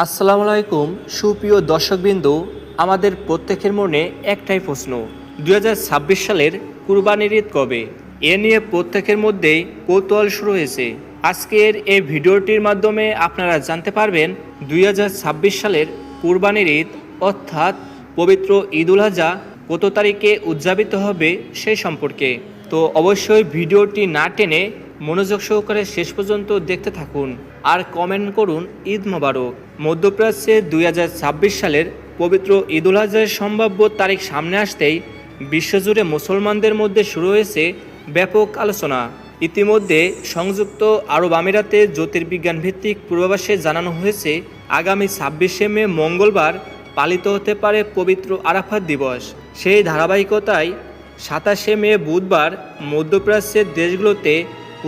আসসালামু আলাইকুম সুপ্রিয় দর্শকবৃন্দ, আমাদের প্রত্যেকের মনে একটাই প্রশ্ন, 2026 সালের কুরবানির ঈদ কবে? এ নিয়ে প্রত্যেকের মধ্যেই কৌতূহল শুরু হয়েছে। আজকের এই ভিডিওটির মাধ্যমে আপনারা জানতে পারবেন 2026 সালের কুরবানির ঈদ অর্থাৎ পবিত্র ঈদ উল আজহা কত তারিখে উদযাপিত হবে সেই সম্পর্কে। তো অবশ্যই ভিডিওটি না টেনে মনোযোগ সহকারে শেষ পর্যন্ত দেখতে থাকুন আর কমেন্ট করুন ঈদ মোবারক। মধ্যপ্রাচ্যে 2026 সালের পবিত্র ঈদ উল আজহার সম্ভাব্য তারিখ সামনে আসতেই বিশ্বজুড়ে মুসলমানদের মধ্যে শুরু হয়েছে ব্যাপক আলোচনা। ইতিমধ্যে সংযুক্ত আরব আমিরাতে জ্যোতির্বিজ্ঞান ভিত্তিক পূর্বাভাসে জানানো হয়েছে আগামী 26শে মে মঙ্গলবার পালিত হতে পারে পবিত্র আরাফাত দিবস। সেই ধারাবাহিকতায় 27শে মে বুধবার মধ্যপ্রাচ্যের দেশগুলোতে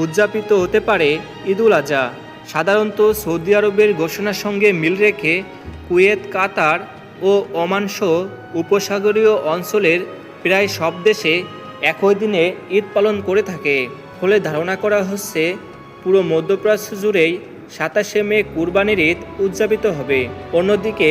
উদযাপিত হতে পারে ঈদ উল আজহা। সাধারণত সৌদি আরবের ঘোষণার সঙ্গে মিল রেখে কুয়েত, কাতার ও ওমানসহ উপসাগরীয় অঞ্চলের প্রায় সব দেশে একই দিনে ঈদ পালন করে থাকে। ফলে ধারণা করা হচ্ছে পুরো মধ্যপ্রাচ্য জুড়েই 27শে মে কুরবানির ঈদ উদযাপিত হবে। অন্যদিকে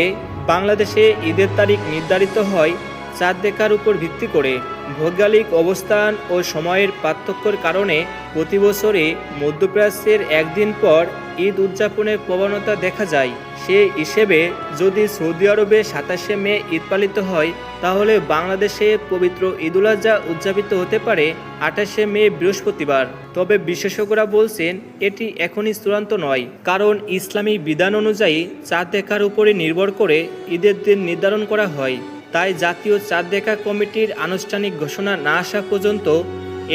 বাংলাদেশে ঈদের তারিখ নির্ধারিত হয় চাঁদ দেখার উপর ভিত্তি করে। ভৌগোলিক অবস্থান ও সময়ের পার্থক্যের কারণে প্রতি বছরই মধ্যপ্রাচ্যের একদিন পর ঈদ উদযাপনের প্রবণতা দেখা যায়। সেই হিসেবে যদি সৌদি আরবে 27শে মে ঈদ পালিত হয়, তাহলে বাংলাদেশে পবিত্র ঈদ উল আজহা উদযাপিত হতে পারে 28শে মে বৃহস্পতিবার। তবে বিশেষজ্ঞরা বলছেন এটি এখনই চূড়ান্ত নয়, কারণ ইসলামী বিধান অনুযায়ী চাঁদ দেখার উপরে নির্ভর করে ঈদের দিন নির্ধারণ করা হয়। তাই জাতীয় চাঁদ দেখা কমিটির আনুষ্ঠানিক ঘোষণা না আসা পর্যন্ত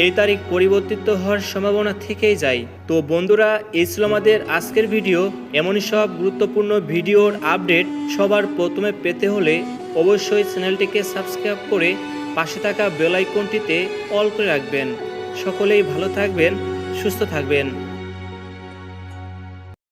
এই তারিখ পরিবর্তিত হওয়ার সম্ভাবনা থেকেই যায়। তো বন্ধুরা, এই ছিল আমাদের আজকের ভিডিও। এমনই সব গুরুত্বপূর্ণ ভিডিওর আপডেট সবার প্রথমে পেতে হলে অবশ্যই চ্যানেলটিকে সাবস্ক্রাইব করে পাশে থাকা বেল আইকনটিতে অল করে রাখবেন। সকলেই ভালো থাকবেন, সুস্থ থাকবেন।